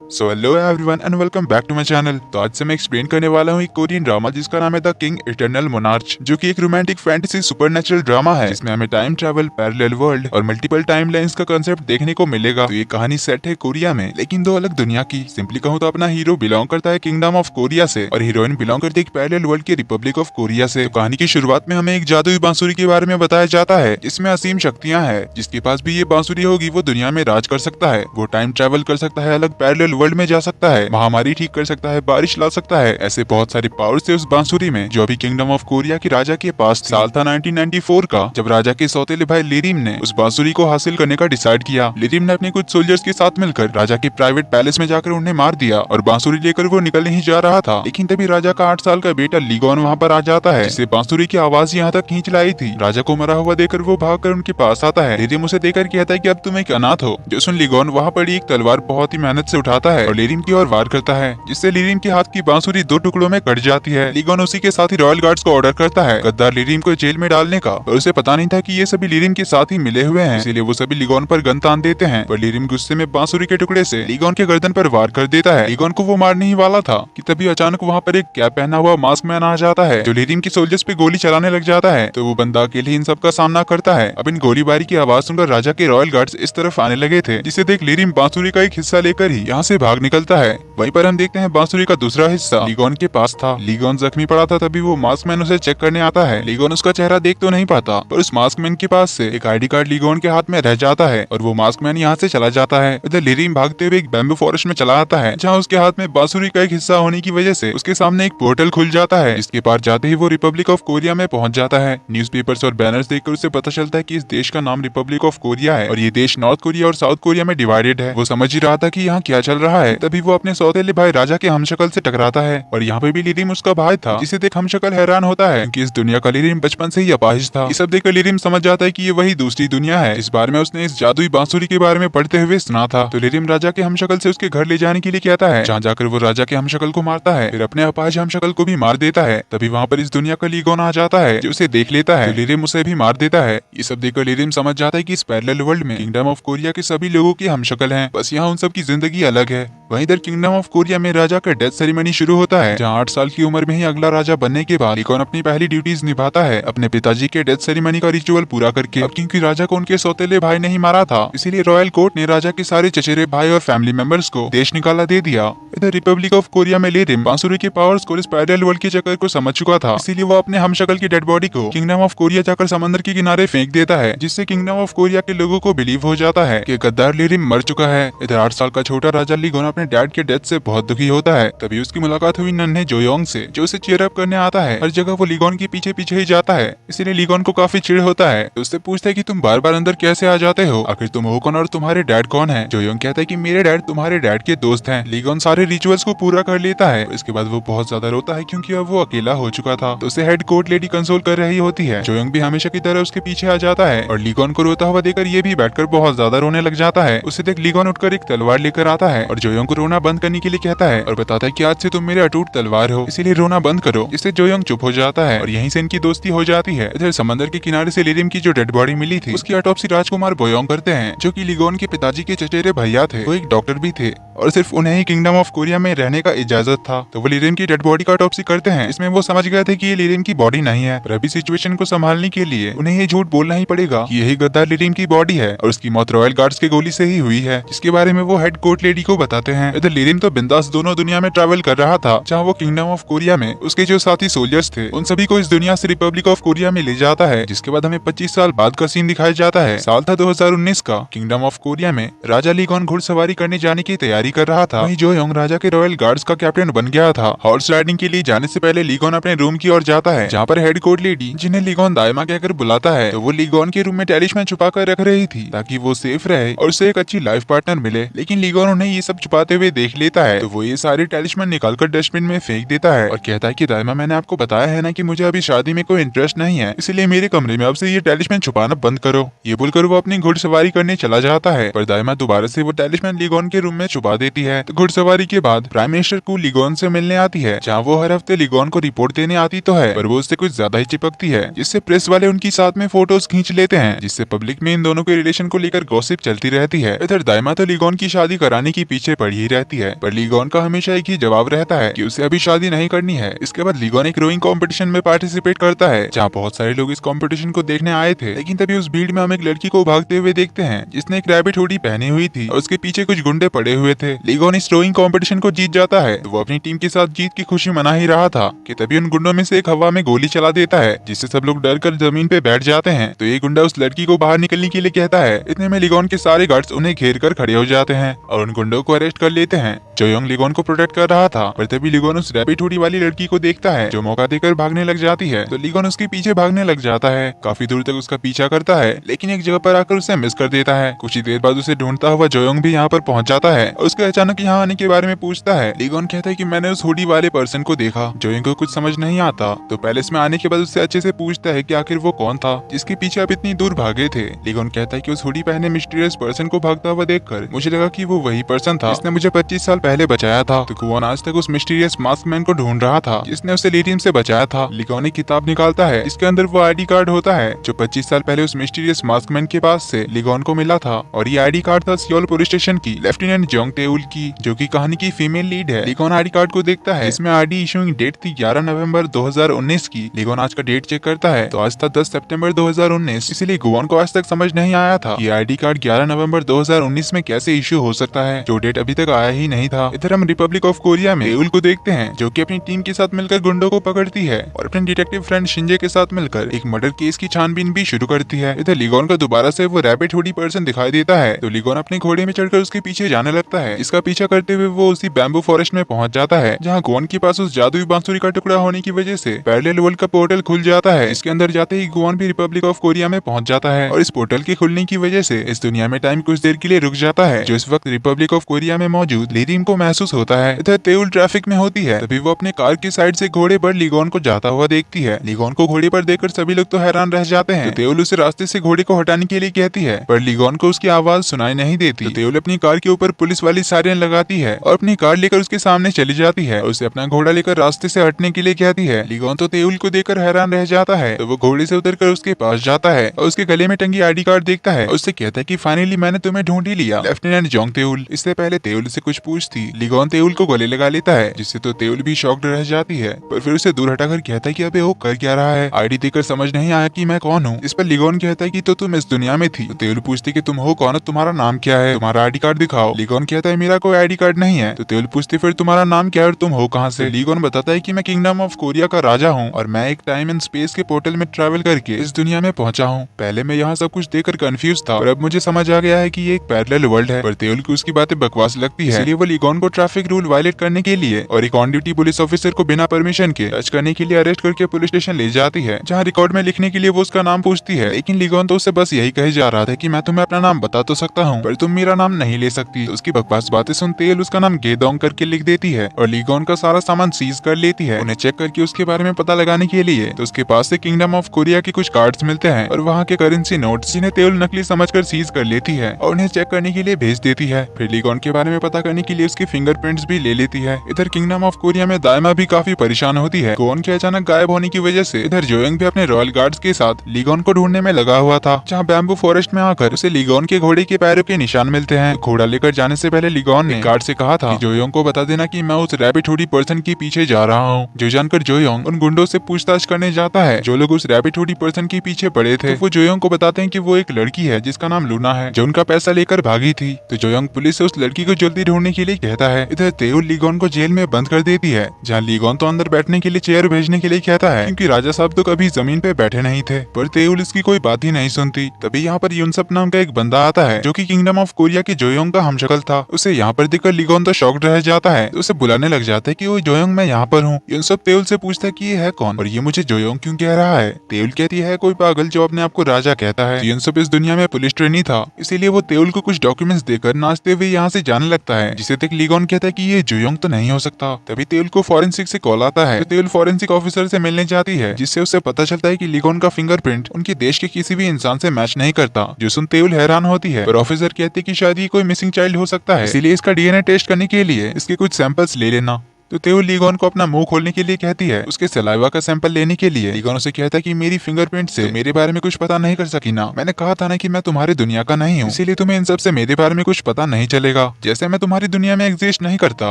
So hello everyone and welcome back to my channel. तो आज से मैं एक्सप्लेन करने वाला हूँ एक कोरियन ड्रामा जिसका नाम है द किंग इटर्नल मोनार्च, जो कि एक रोमांटिक फैंटेसी सुपरनेचुरल ड्रामा है जिसमें हमें टाइम ट्रैवल, पैरेलल वर्ल्ड और मल्टीपल टाइम लाइंस का कंसेप्ट देखने को मिलेगा। तो ये कहानी सेट है कोरिया में, लेकिन दो अलग दुनिया की। सिंपली कहूँ तो अपना हीरो बिलोंग करता है किंगडम ऑफ कोरिया से और हीरोइन बिलोंग करती है एक पैरेलल वर्ल्ड की रिपब्लिक ऑफ कोरिया से। तो कहानी की शुरुआत में हमें एक जादुई बांसुरी के बारे में बताया जाता है जिसमें असीम शक्तियां हैं। जिसके पास भी ये बांसुरी होगी वो दुनिया में राज कर सकता है, वो टाइम ट्रैवल कर सकता है, अलग पैरेलल वर्ल्ड में जा सकता है, महामारी ठीक कर सकता है, बारिश ला सकता है। ऐसे बहुत सारे पावर्स थे उस बांसुरी में जो अभी किंगडम ऑफ कोरिया के राजा के पास थी। साल था 1994 का, जब राजा के सौतेले भाई लिरिम ने उस बांसुरी को हासिल करने का डिसाइड किया। लिरिम ने अपने कुछ सोल्जर्स के साथ मिलकर राजा के प्राइवेट पैलेस में जाकर उन्हें मार दिया और बांसुरी लेकर वो निकल नहीं जा रहा था। लेकिन तभी राजा का 8 साल का बेटा लीगोन वहाँ पर आ जाता है, जिसे बांसुरी की आवाज यहाँ तक खींच लाई थी। राजा को मरा हुआ देखकर वो भागकर उनके पास आता है। लिरिम उसे देखकर कहता है कि अब तुम एक अनाथ हो। जो सुन लीगोन वहाँ पड़ी एक तलवार बहुत ही मेहनत से उठाता है और लिरिम की ओर वार करता है, जिससे लिरिम के हाथ की बांसुरी 2 टुकड़ों में कट जाती है। लीगोन उसी के साथ ही रॉयल गार्ड्स को ऑर्डर करता है गद्दार लिरिम को जेल में डालने का, और उसे पता नहीं था कि ये सभी लिरिम के साथ ही मिले हुए हैं, इसीलिए वो सभी लीगोन पर गन तान देते हैं। पर लिरिम गुस्से में बांसुरी के टुकड़े से लीगोन के गर्दन पर वार कर देता है। लीगोन को वो मारने ही वाला था कि तभी अचानक वहाँ पर एक कैप पहना हुआ मास्क मैन आ जाता है जो लिरिम की सोल्जर्स पे गोली चलाने लग जाता है। तो वो बंदा अकेले इन सब का सामना करता है। अब इन गोलीबारी की आवाज सुनकर राजा के रॉयल गार्ड्स इस तरफ आने लगे थे, जिसे देख लिरिम बांसुरी का एक हिस्सा लेकर ही यहाँ से भाग निकलता है। वहीं पर हम देखते हैं बांसुरी का दूसरा हिस्सा लीगोन के पास था। लीगोन जख्मी पड़ा था, तभी वो मास्क मैन उसे चेक करने आता है। लीगोन उसका चेहरा देख तो नहीं पाता, पर उस मास्क मैन के पास से एक आईडी कार्ड लीगोन के हाथ में रह जाता है और वो मास्क मैन यहाँ से चला जाता है। इधर लिरिम भागते हुए एक बैम्बू फॉरेस्ट में चला आता है, जहाँ उसके हाथ में बांसुरी का एक हिस्सा होने की वजह से उसके सामने एक पोर्टल खुल जाता है, जिसके पार जाते ही वो रिपब्लिक ऑफ कोरिया में पहुंच जाता है। न्यूज़पेपर्स और बैनर्स देखकर उसे पता चलता है कि इस देश का नाम रिपब्लिक ऑफ कोरिया है और ये देश नॉर्थ कोरिया और साउथ कोरिया में डिवाइडेड है। वो समझ ही रहा था कि यहाँ क्या चल रहा है, तभी वो अपने सौतेले भाई राजा के हमशक्ल से टकराता है और यहाँ पे भी लिरिम उसका भाई था, जिसे देख हमशक्ल हैरान होता है क्योंकि इस दुनिया का लिरिम बचपन से ही अपाहिज था। ये सब देखकर लिरिम समझ जाता है कि ये वही दूसरी दुनिया है इस बारे में उसने इस जादुई बांसुरी के बारे में पढ़ते हुए सुना था। तो लिरिम राजा के हमशक्ल से उसके घर ले जाने के लिए कहता है, जहाँ जाकर वो राजा के हमशक्ल को मारता है, फिर अपने अपाहिज हमशक्ल को भी मार देता है। तभी वहाँ पर इस दुनिया का लीगोन आ जाता है जो उसे देख लेता है। तो लिरिम उसे भी मार देता है। ये सब देखकर लिरिम समझ जाता है कि इस पैरेलल वर्ल्ड में किंगडम ऑफ कोरिया के सभी लोगों की हमशक्ल हैं, बस यहाँ उन सब की जिंदगी अलग है। वहीं इधर किंगडम ऑफ कोरिया में राजा का डेथ सेरेमनी शुरू होता है, जहाँ 8 साल की उम्र में ही अगला राजा बनने के बाद लीगोन अपनी पहली ड्यूटीज निभाता है अपने पिताजी के डेथ सेरेमनी का रिचुअल पूरा करके। अब क्योंकि राजा को उनके सौतेले भाई ने ही मारा था, इसीलिए रॉयल कोर्ट ने राजा के सारे चचेरे भाई और फैमिली मेंबर्स को देश निकाला दे दिया। इधर रिपब्लिक ऑफ कोरिया में लिरिम बांसुरी के पावर्स को इस पैरेलल वर्ल्ड के चक्कर को समझ चुका था, इसीलिए वो अपने हमशक्ल की डेड बॉडी को किंगडम ऑफ कोरिया जाकर समंदर के किनारे फेंक देता है, जिससे किंगडम ऑफ कोरिया के लोगों को बिलीव हो जाता है कि गद्दार लिरिम मर चुका है। इधर 8 साल का छोटा राजा लीगोन अपने डैड के डेथ से बहुत दुखी होता है। तभी उसकी मुलाकात हुई नन्हे जोयोंग से, जो उसे चीयर अप करने आता है। हर जगह वो लीगोन के पीछे पीछे ही जाता है, इसीलिए लीगोन को काफी चिढ़ होता है। तो उससे पूछता है कि तुम बार बार अंदर कैसे आ जाते हो, आखिर तुम हो कौन और तुम्हारे डैड कौन है। जोयोंग कहता है कि मेरे डैड तुम्हारे डैड के दोस्त हैं। लीगोन सारे रिचुअल्स को पूरा कर लेता है। इसके बाद वो बहुत ज्यादा रोता है क्योंकि अब वो अकेला हो चुका था। तो उसे हेड कोर्ट लेडी कंसोल कर रही होती है। जोयोंग भी हमेशा की तरह उसके पीछे आ जाता है और लीगोन को रोता हुआ देखकर ये भी बैठकर बहुत ज्यादा रोने लग जाता है। उसे देख लीगोन उठकर एक तलवार लेकर आता है और जोयोंग को रोना बंद करने के लिए कहता है और बताता है कि आज से तुम मेरे अटूट तलवार हो, इसीलिए रोना बंद करो। जिससे जोयोंग चुप हो जाता है और यहीं से इनकी दोस्ती हो जाती है। इधर समंदर के किनारे से लिरिम की जो डेड बॉडी मिली थी उसकी ऑटोप्सी राजकुमार बोयोंग करते हैं, जो कि लीगोन के पिताजी के चचेरे भैया थे। वो एक डॉक्टर भी थे और सिर्फ उन्हें ही किंगडम ऑफ कोरिया में रहने का इजाजत था। तो वो लिरिम की डेड बॉडी का ऑटोप्सी करते हैं। इसमें वो समझ गए थे कि ये लिरिम की बॉडी नहीं है, पर अभी सिचुएशन को संभालने के लिए उन्हें ये झूठ बोलना ही पड़ेगा कि यही गद्दार लिरिम की बॉडी है और उसकी मौत रॉयल गार्ड्स के गोली से ही हुई है, जिसके बारे में वो हेड कोर्ट लेडी को बताते हैं। इधर लिरिम तो बिंदास दोनों दुनिया में ट्रैवल कर रहा था, जहाँ वो किंगडम ऑफ कोरिया में उसके जो साथी सोल्जर्स थे उन सभी को इस दुनिया से रिपब्लिक ऑफ कोरिया में ले जाता है। जिसके बाद हमें 25 साल बाद का सीन दिखाया जाता है। साल था 2019 का। किंगडम ऑफ कोरिया में राजा लीगोन घुड़सवारी करने जाने की तैयारी कर रहा था। वहीं जोयोंग राजा के रॉयल गार्ड्स का कैप्टन बन गया था। हॉर्स राइडिंग के लिए जाने से पहले लीगोन अपने रूम की ओर जाता है, जहाँ पर हेड कोर्ट लेडी, जिन्हें लीगोन दाइमा कहकर बुलाता है, तो वो लीगोन के रूम में टैलिस्मैन छुपा कर रख रही थी ताकि वो सेफ रहे और उसे एक अच्छी लाइफ पार्टनर मिले। लेकिन लीगोन उन्हें ये सब छुपाते हुए देख लेता है, तो वो ये सारे टैलिस्मैन निकालकर डस्टबिन में फेंक देता है और कहता है कि दाइमा, मैंने आपको बताया है ना कि मुझे अभी शादी में कोई इंटरेस्ट नहीं है, इसलिए मेरे कमरे में अब से ये टैलिस्मैन छुपाना बंद करो। ये बोलकर वो अपनी घुड़सवारी करने चला जाता है, पर दाइमा दोबारा से वो टैलिस्मैन लीगोन के रूम में छुपा देती है। तो घुड़सवारी के बाद प्राइम मिनिस्टर को लीगोन से मिलने आती है, जहाँ वो हर हफ्ते लीगोन को रिपोर्ट देने आती तो है, पर वो उससे कुछ ज्यादा ही चिपकती है, जिससे प्रेस वाले उनकी साथ में फोटोज खींच लेते हैं, जिससे पब्लिक में इन दोनों के रिलेशन को लेकर गॉसिप चलती रहती है। इधर दाइमा तो लीगोन की शादी कराने की पीछे पड़ी बढ़ी रहती है, पर लीगोन का हमेशा एक ही जवाब रहता है कि उसे अभी शादी नहीं करनी है। इसके बाद लीगोन एक रोइंग कंपटीशन में पार्टिसिपेट करता है, जहाँ बहुत सारे लोग इस कंपटीशन को देखने आए थे। लेकिन तभी उस भीड़ में हम एक लड़की को भागते हुए देखते हैं, जिसने एक रैबिट हुडी पहनी हुई थी और उसके पीछे कुछ गुंडे पड़े हुए थे। लीगोन इस रोइंग कंपटीशन को जीत जाता है, तो वो अपनी टीम के साथ जीत की खुशी मना ही रहा था कि तभी उन गुंडों में से एक हवा में गोली चला देता है, जिससे सब लोग डर कर जमीन पे बैठ जाते हैं। तो ये गुंडा उस लड़की को बाहर निकलने के लिए कहता है। इतने में लीगोन के सारे गार्ड्स उन्हें घेर कर खड़े हो जाते हैं और उन गुंडों को अरेस्ट कर लेते हैं। जोयोंग लीगोन को प्रोटेक्ट कर रहा था, पर तभी लीगोन उस रैबिट हुडी वाली लड़की को देखता है, जो मौका देकर भागने लग जाती है। तो लीगोन उसके पीछे भागने लग जाता है, काफी दूर तक उसका पीछा करता है, लेकिन एक जगह पर आकर उसे मिस कर देता है। कुछ ही देर बाद उसे ढूंढता हुआ जोयोंग भी यहाँ पर पहुंच जाता है और उसके अचानक यहाँ आने के बारे में पूछता है। लीगोन कहता है कि मैंने उस हुडी वाले पर्सन को देखा। जोयोंग को कुछ समझ नहीं आता, तो पैलेस में आने के बाद उससे अच्छे से पूछता है कि आखिर वो कौन था जिसके पीछे आप इतनी दूर भागे थे। लीगोन कहता है कि उस हुडी पहने मिस्टीरियस पर्सन को भागता हुआ देखकर मुझे लगा कि वो वही पर्सन था जिसने मुझे 25 साल पहले बचाया था। तो कुवॉन आज तक उस मिस्टीरियस मास्क मैन को ढूंढ रहा था जिसने उसे लीरियम से बचाया था। लीगोन एक किताब निकालता है, इसके अंदर वो आईडी कार्ड होता है जो 25 साल पहले उस मिस्टीरियस मास्क मैन के पास से लीगोन को मिला था, और ये आईडी कार्ड था सियोल पुलिस स्टेशन की लेफ्टिनेंट जोंग तेउल की, जो की कहानी की फीमेल लीड है। लीगोन आईडी कार्ड को देखता है, इसमें आईडी इशूइंग डेट थी 11 नवंबर 2019 की। लीगोन आज का डेट चेक करता है तो आज था 10 सितंबर 2019, इसलिए कुवॉन को आज तक समझ नहीं आया था कि आईडी कार्ड 11 नवंबर 2019 में कैसे इशू हो सकता है, जो डेट अभी तक आया ही नहीं था। इधर हम रिपब्लिक ऑफ कोरिया में तेउल को देखते हैं, जो कि अपनी टीम के साथ मिलकर गुंडों को पकड़ती है और अपने डिटेक्टिव फ्रेंड शिंजे के साथ मिलकर एक मर्डर केस की छानबीन भी शुरू करती है। इधर लीगोन को दोबारा से वो रैबिट हुडी पर्सन दिखाई देता है, तो लीगोन अपने घोड़े में चढ़कर उसके पीछे जाने लगता है। इसका पीछा करते हुए वो उसी बैम्बू फॉरेस्ट में पहुंच जाता है, जहाँ गुवॉन के पास उस जादुई बांसुरी का टुकड़ा होने की वजह से पैरेलल वर्ल्ड का पोर्टल खुल जाता है। इसके अंदर जाते ही गुवॉन भी रिपब्लिक ऑफ कोरिया में पहुंच जाता है और इस पोर्टल के खुलने की वजह से इस दुनिया में टाइम कुछ देर के लिए रुक जाता है, जो इस वक्त रिपब्लिक ऑफ कोरिया में मौजूद लीरियम को महसूस होता है। इधर तेउल ट्रैफिक में होती है, तभी वो अपने कार की साइड से घोड़े पर लीगोन को जाता हुआ देखती है। लीगोन को घोड़े पर देखकर सभी लोग तो हैरान रह जाते हैं। तो तेउल उसे रास्ते से घोड़े को हटाने के लिए कहती है, पर लीगोन को उसकी आवाज सुनाई नहीं देती। तो तेउल अपनी कार के ऊपर पुलिस वाली सायरन लगाती है और अपनी कार लेकर उसके सामने चली जाती है और उसे अपना घोड़ा लेकर रास्ते से हटने के लिए कहती है। लीगोन तो तेउल को देखकर हैरान रह जाता है, तो वो घोड़े से उतरकर उसके पास जाता है और उसके गले में टंगी आईडी कार्ड देखता है और उससे कहता है कि फाइनली मैंने तुम्हें ढूंढ ही लिया, लेफ्टिनेंट जोंग तेउल। इससे पहले तेउल से कुछ पूछती, लीगोन तेउल को गले लगा लेता है, जिससे तो तेउल भी शॉक्ड रह जाती है, पर फिर उसे दूर हटाकर कहता है कि अबे वो कर क्या रहा है। आईडी देखकर समझ नहीं आया कि मैं कौन हूँ। इस पर लीगोन कहता है कि तो तुम इस दुनिया में थी। तो तेउल पूछती कि तुम हो कौन और तुम्हारा नाम क्या है, तुम्हारा आईडी कार्ड दिखाओ। लीगोन कहता है मेरा कोई आईडी कार्ड नहीं है। तो तेउल पूछती फिर तुम्हारा नाम क्या है और तुम हो कहाँ से। लीगोन बताता है कि मैं किंगडम ऑफ कोरिया का राजा हूँ और मैं एक टाइम एंड स्पेस के पोर्टल में ट्रैवल करके इस दुनिया में पहुंचा हूँ। पहले मैं यहाँ सब कुछ देखकर कंफ्यूज था और अब मुझे समझ आ गया है कि ये एक पैरेलल वर्ल्ड है। पर तेउल को उसकी बातें बकवास लगती है, इसलिए वो लीगोन को ट्रैफिक रूल वायलेट करने के लिए और एक ऑन ड्यूटी पुलिस ऑफिसर को बिना परमिशन के टच करने के लिए अरेस्ट करके पुलिस स्टेशन ले जाती है, जहाँ रिकॉर्ड में लिखने के लिए वो उसका नाम पूछती है। लेकिन लीगोन तो उससे बस यही कहे जा रहा था कि मैं तुम्हें अपना नाम बता तो सकता हूँ, पर तुम मेरा नाम नहीं ले सकती। तो उसकी बकवास बातें सुन तेल उसका नाम गेदोंग करके लिख देती है और लीगोन का सारा सामान सीज कर लेती है। उन्हें चेक करके उसके बारे में पता लगाने के लिए तो उसके पास से किंगडम ऑफ कोरिया के कुछ कार्ड्स मिलते हैं और वहाँ के करेंसी नोट्स, जिन्हें तेल नकली समझकर सीज कर लेती है और उन्हें चेक करने के लिए भेज देती है। फिर लीगोन के बारे में पता करने के लिए उसके फिंगरप्रिंट्स भी ले लेती है। इधर किंगडम ऑफ कोरिया में दाइमा भी काफी परेशान होती है गुवॉन के अचानक गायब होने की वजह से। इधर जोयोंग भी अपने रॉयल गार्ड्स के साथ लीगोन को ढूंढने में लगा हुआ था, जहाँ बैम्बू फॉरेस्ट में आकर उसे लीगोन के घोड़े के पैरों के निशान मिलते हैं। घोड़ा लेकर जाने से पहले लीगोन ने गार्ड से कहा था कि जोयोंग को बता देना कि मैं उस रैबिट हुडी पर्सन के पीछे जा रहा हूँ। जो जानकर जोयोंग उन गुंडों से पूछताछ करने जाता है जो लोग उस रैबिट हुडी पर्सन के पीछे पड़े थे। तो वो जोयोंग को बताते हैं कि वो एक लड़की है जिसका नाम लूना है, जो उनका पैसा लेकर भागी थी। तो जोयोंग पुलिस से उस लड़की को जल्दी ढूंढने के लिए कहता है। इधर तेउल लीगोन को जेल में बंद कर देती है, जहाँ लीगोन तो अंदर बैठने के लिए चेयर भेजने के लिए कहता है, क्योंकि राजा साहब तो कभी जमीन पे बैठे नहीं थे। पर तेउल इसकी कोई बात ही नहीं सुनती। तभी यहाँ पर यूनसप नाम का एक बंदा आता है जो कि किंगडम ऑफ कोरिया के जोयोंग का हमशक्ल था। उसे यहाँ पर देखकर लीगोन तो शॉक्ड रह जाता है, तो उसे बुलाने लग जाता है कि वो जोयोंग मैं यहाँ पर हूँ। यूनसप तेउल से पूछता है कि ये है कौन और ये मुझे जोयोंग क्यों कह रहा है। तेउल कहती है कोई पागल जो अपने आप को राजा कहता है। यूनसप इस दुनिया में पुलिस ट्रेनी था, इसीलिए वो तेउल को कुछ डॉक्यूमेंट्स देकर नाचते हुए यहाँ से जाने लगता है, जिसे तक लीगोन कहता है कि ये जोयोंग तो नहीं हो सकता। तभी तेउल को फॉरेंसिक से कॉल आता है। तो तेउल फॉरेंसिक ऑफिसर से मिलने जाती है, जिससे उसे पता चलता है कि लीगोन का फिंगरप्रिंट उनके देश के किसी भी इंसान से मैच नहीं करता। जो सुन तेउल हैरान होती है, पर ऑफिसर कहते कि शायद ये कोई मिसिंग चाइल्ड हो सकता है, इसीलिए इसका डीएनए टेस्ट करने के लिए इसके कुछ सैंपल्स ले लेना। तो तेओल लीगोन को अपना मुंह खोलने के लिए कहती है, उसके सलाइवा का सैंपल लेने के लिए। लीगोन उसे कहता है कि मेरी फिंगरप्रिंट से मेरे बारे में कुछ पता नहीं कर सकी ना, मैंने कहा था ना कि मैं तुम्हारी दुनिया का नहीं हूँ, इसीलिए तुम्हें इन सब से मेरे बारे में कुछ पता नहीं चलेगा। जैसे मैं तुम्हारी दुनिया में एग्जिस्ट नहीं करता,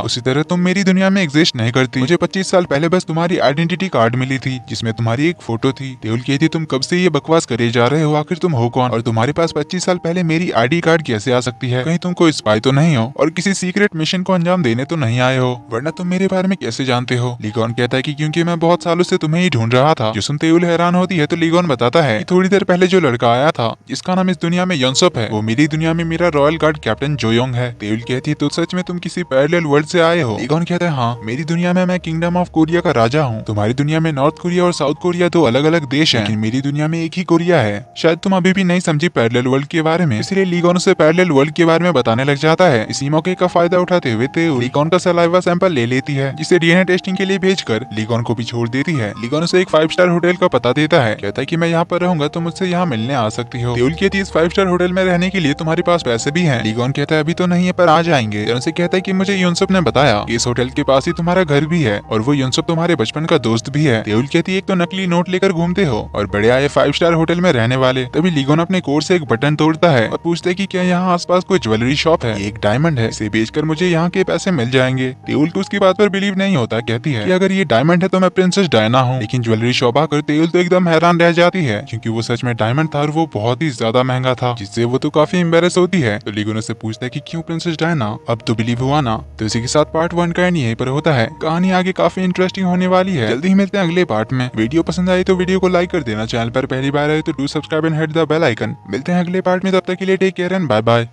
उसी तरह तुम मेरी दुनिया में एग्जिस्ट नहीं करती। मुझे 25 साल पहले बस तुम्हारी आइडेंटिटी कार्ड मिली थी जिसमें तुम्हारी एक फोटो थी। तेओल कहती, तुम कब से ये बकवास करे जा रहे हो, आखिर तुम हो कौन और तुम्हारे पास 25 साल पहले मेरी आईडी कार्ड कैसे आ सकती है? कहीं तुम कोई स्पाई तो नहीं हो और किसी सीक्रेट मिशन को अंजाम देने तो नहीं आए हो, वरना तुम मेरे बारे में कैसे जानते हो? लीगोन कहता है कि क्योंकि मैं बहुत सालों से तुम्हें ही ढूंढ रहा था। जो सुनते तेओल हैरान होती है तो लीगोन बताता है कि थोड़ी देर पहले जो लड़का आया था जिसका नाम इस दुनिया में योनसोप है, वो मेरी दुनिया में मेरा रॉयल गार्ड कैप्टन जोयोंग है। तेओल कहती है, तो सच में तुम किसी पैरेलल वर्ल्ड से आए हो? लीगोन कहता है, हाँ, मेरी दुनिया में मैं किंगडम ऑफ कोरिया का राजा हूँ। तुम्हारी दुनिया में नॉर्थ कोरिया और साउथ कोरिया दो अलग अलग देश हैं, लेकिन मेरी दुनिया में एक ही कोरिया है। शायद तुम अभी भी नहीं समझी पैरेलल वर्ल्ड के बारे में, इसलिए लीगोन उसे पैरेलल वर्ल्ड के बारे में बताने लग जाता है। इसी मौके का फायदा उठाते हुए तेओल लीगोन का सलाइवा सैंपल ले लेती है, जिसे डीएनए टेस्टिंग के लिए भेजकर लीगोन को भी छोड़ देती है। लीगोन उसे एक 5 स्टार होटल का पता देता है, कहता है कि मैं यहाँ पर रहूंगा, तुम मुझसे यहाँ मिलने आ सकती हो। तेओल कहती है, इस 5 स्टार होटल में रहने के लिए तुम्हारे पास पैसे भी हैं। लीगोन कहता है, अभी तो नहीं है पर आ जाएंगे। उसे कहता है कि मुझे योनसोप ने बताया कि इस होटल के पास ही तुम्हारा घर भी है और वो योनसोप तुम्हारे बचपन का दोस्त भी है। तेओल कहती है, एक तो नकली नोट लेकर घूमते हो और बड़े आए 5 स्टार होटल में रहने वाले। तभी लीगोन अपने कोट से एक बटन तोड़ता है और पूछता है कि क्या यहाँ आसपास कोई ज्वेलरी शॉप है? ये एक डायमंड है, इसे बेचकर मुझे यहाँ के पैसे मिल जाएंगे। तेओल को उसकी बात पर बिलीव नहीं होता, कहती है कि अगर ये डायमंड है तो मैं प्रिंसेस डायना हूँ। लेकिन ज्वेलरी शॉप आकर तेओल तो एकदम हैरान रह जाती है, क्योंकि वो सच में डायमंड था और वो बहुत ही ज्यादा महंगा था, जिससे वो तो काफी एम्बेरस होती है। तो लीगोन से पूछता है कि क्यों प्रिंसेस डायना, अब तो बिलीव हुआ ना? तो इसी के साथ पार्ट 1 का एंड यहीं पर होता है। कहानी आगे काफी इंटरेस्टिंग होने वाली है। जल्दी ही मिलते हैं अगले पार्ट में। वीडियो पसंद आई तो वीडियो को लाइक कर देना, चैनल पर पहली बार आए तो do subscribe and hit the bell icon. मिलते हैं अगले पार्ट में, तब तक के लिए take care and bye bye.